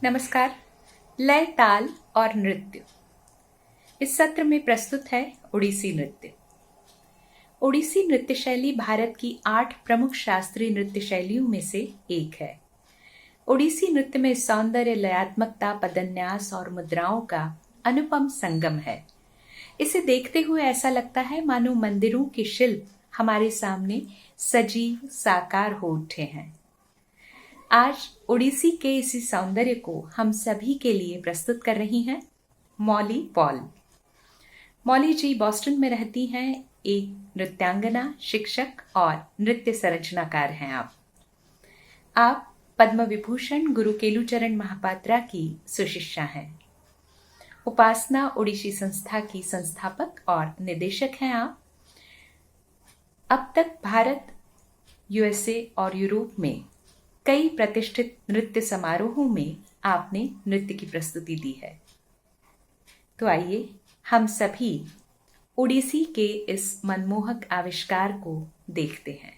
नमस्कार। लय, ताल और नृत्य, इस सत्र में प्रस्तुत है ओडिसी नृत्य। ओडिसी नृत्य शैली भारत की 8 प्रमुख शास्त्रीय नृत्य शैलियों में से एक है। ओडिसी नृत्य में सौंदर्य, लयात्मकता, पदन्यास और मुद्राओं का अनुपम संगम है। इसे देखते हुए ऐसा लगता है मानो मंदिरों के शिल्प हमारे सामने सजीव साकार हो उठे हैं। आज ओडिसी के इसी सौंदर्य को हम सभी के लिए प्रस्तुत कर रही हैं मॉली पॉल। मॉली जी बॉस्टन में रहती हैं, एक नृत्यांगना, शिक्षक और नृत्य संरचनाकार हैं। आप पद्म विभूषण गुरु केलुचरण महापात्रा की सुशिष्या हैं। उपासना ओडिसी संस्था की संस्थापक और निदेशक हैं आप। अब तक भारत, यूएसए और यूरोप में कई प्रतिष्ठित नृत्य समारोहों में आपने नृत्य की प्रस्तुति दी है। तो आइए हम सभी ओडिसी के इस मनमोहक आविष्कार को देखते हैं।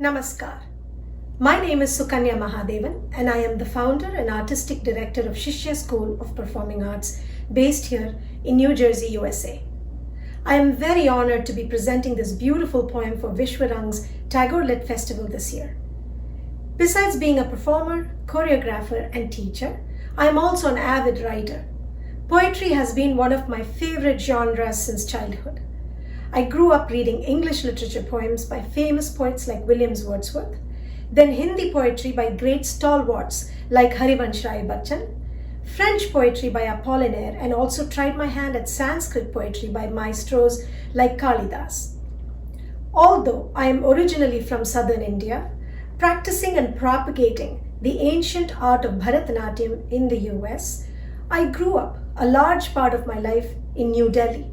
Namaskar. My name is Sukanya Mahadevan and I am the founder and artistic director of Shishya School of Performing Arts based here in New Jersey, USA. I am very honored to be presenting this beautiful poem for Vishwarang's Tagore Lit Festival this year. Besides being a performer, choreographer and teacher, I am also an avid writer. Poetry has been one of my favorite genres since childhood. I grew up reading English literature poems by famous poets like William Wordsworth, then Hindi poetry by great stalwarts like Harivansh Rai Bachchan, French poetry by Apollinaire, and also tried my hand at Sanskrit poetry by maestros like Kalidas. Although I am originally from southern India, practicing and propagating the ancient art of Bharatanatyam in the US, I grew up a large part of my life in New Delhi,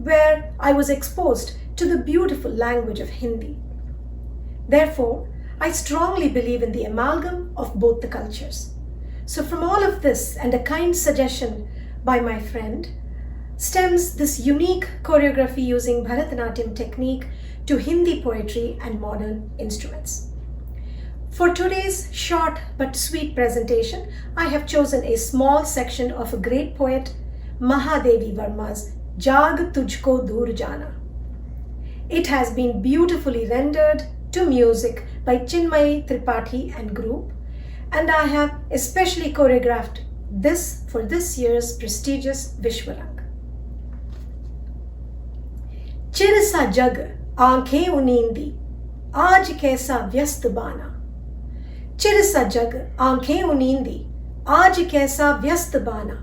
where I was exposed to the beautiful language of Hindi. Therefore, I strongly believe in the amalgam of both the cultures. So from all of this and a kind suggestion by my friend, stems this unique choreography using Bharatanatyam technique to Hindi poetry and modern instruments. For today's short but sweet presentation, I have chosen a small section of a great poet, Mahadevi Varma's Jaag Tujhko Dur Jana. It has been beautifully rendered to music by Chinmayi Tripathi and group, and I have especially choreographed this for this year's prestigious Vishwarang. चिर सा जग आंखें उनींदी, आज कैसा व्यस्त बाना। चिर सा जग आंखें उनींदी, आज कैसा व्यस्त बाना।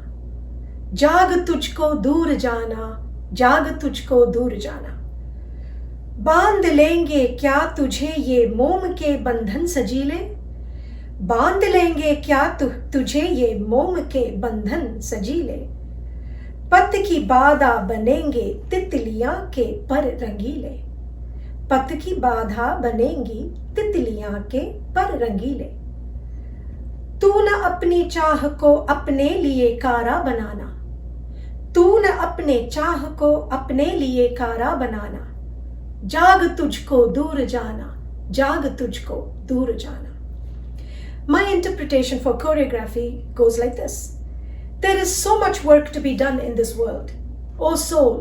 जाग तुझको दूर जाना, जाग तुझको दूर जाना। बांध लेंगे क्या तुझे ये मोम के बंधन सजीले। बांध लेंगे क्या तुझे ये मोम के बंधन सजीले। पत की बाधा बनेंगे तितलियां के पर रंगीले। पत की बाधा बनेंगी तितलियां के पर रंगीले। तू न अपनी चाह को अपने लिए कारा बनाना। तू न अपने चाह को अपने लिए कारा बनाना। जाग तुझको दूर जाना, जाग तुझको दूर जाना. My interpretation for choreography goes like this. There is so much work to be done in this world. O soul,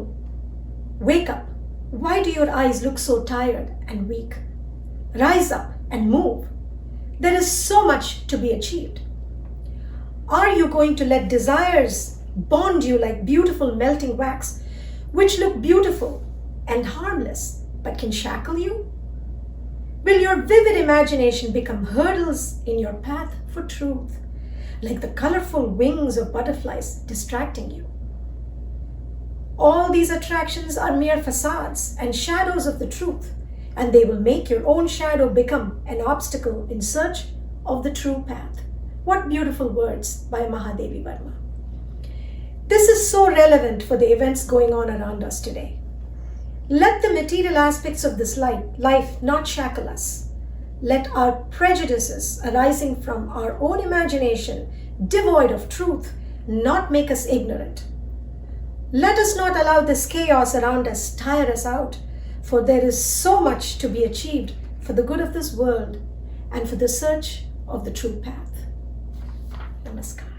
wake up. Why do your eyes look so tired and weak? Rise up and move. There is so much to be achieved. Are you going to let desires bond you like beautiful melting wax, which look beautiful and harmless, but can shackle you? Will your vivid imagination become hurdles in your path for truth, like the colorful wings of butterflies distracting you? All these attractions are mere facades and shadows of the truth, and they will make your own shadow become an obstacle in search of the true path. What beautiful words by Mahadevi Varma. This is so relevant for the events going on around us today. Let the material aspects of this life not shackle us. Let our prejudices arising from our own imagination, devoid of truth, not make us ignorant. Let us not allow this chaos around us tire us out, for there is so much to be achieved for the good of this world and for the search of the true path. Namaskar.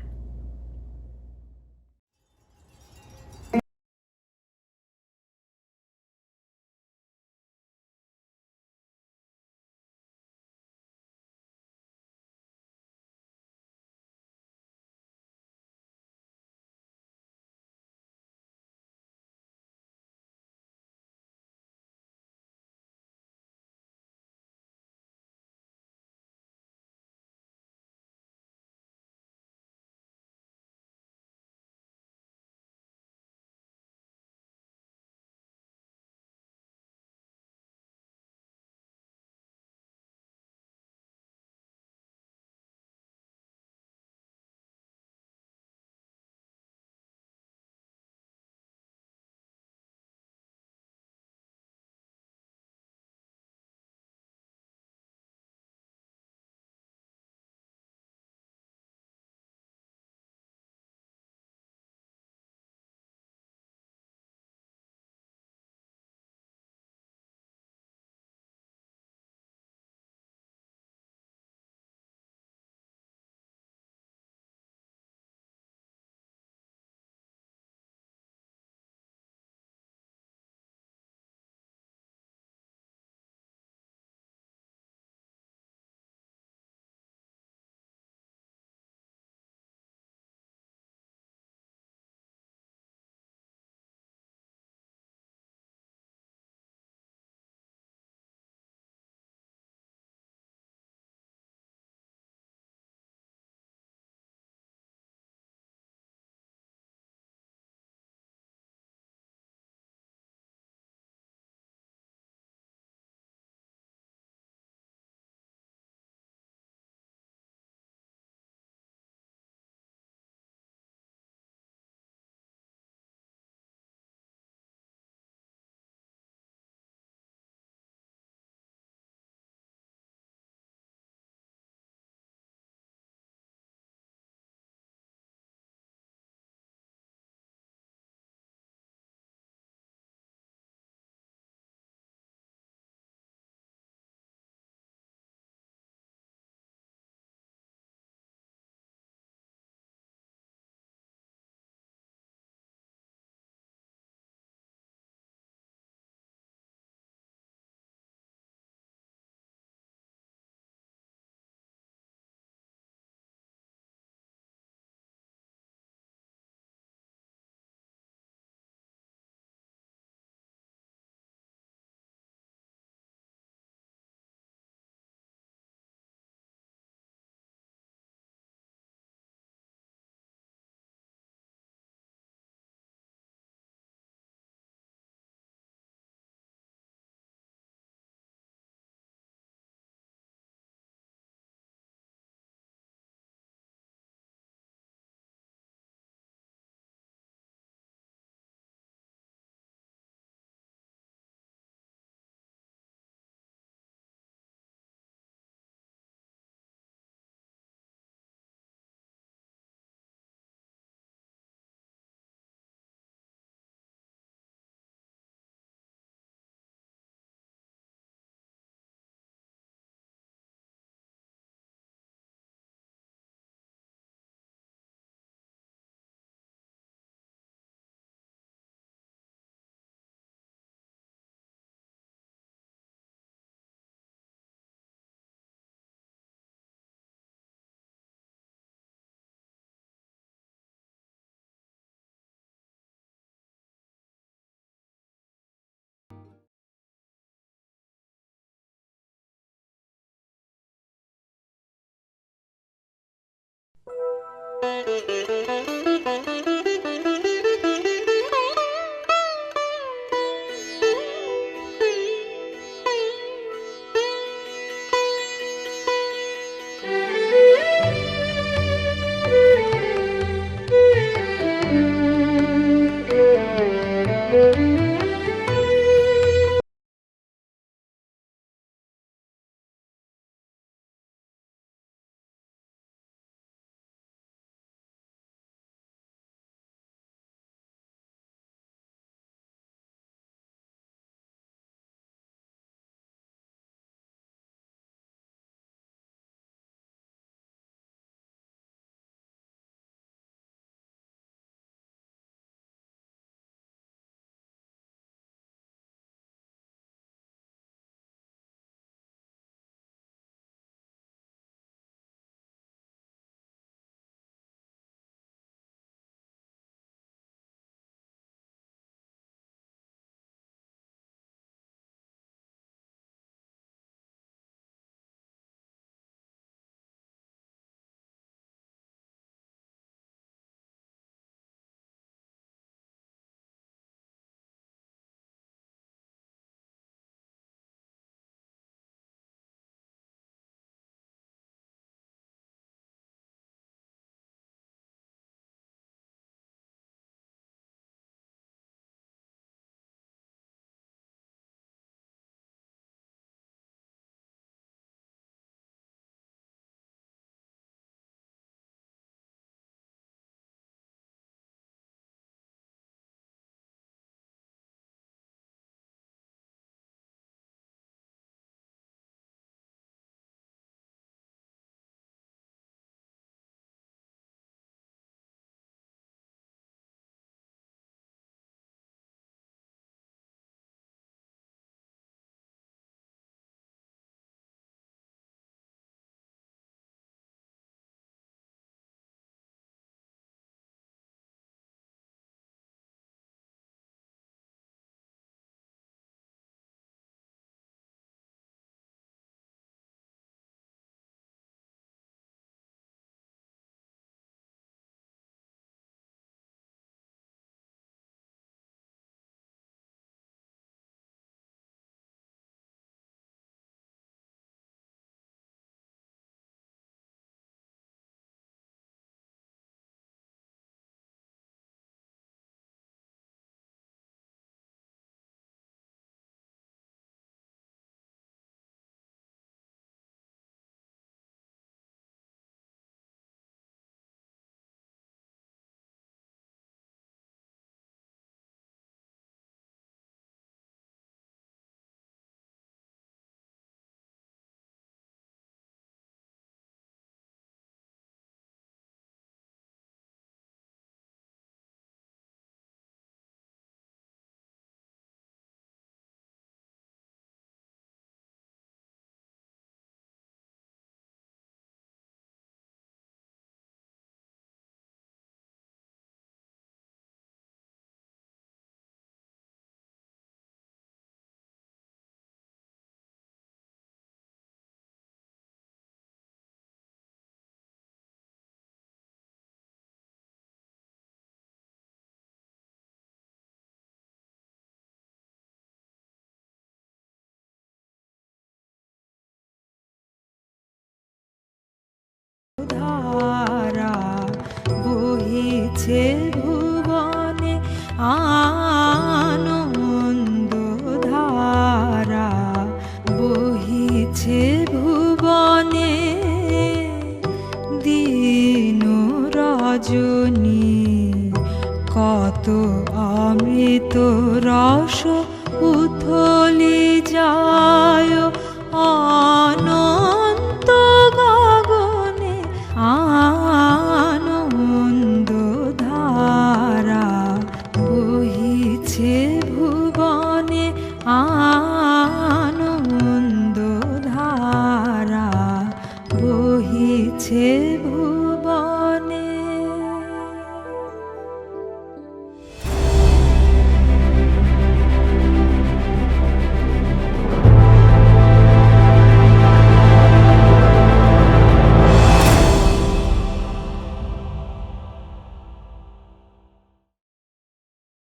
তো রস উথলি যায় অনন্ত গগনে আনন্দ ধারা বহিছে ভুবনে আনন্দ ধারা বহিছে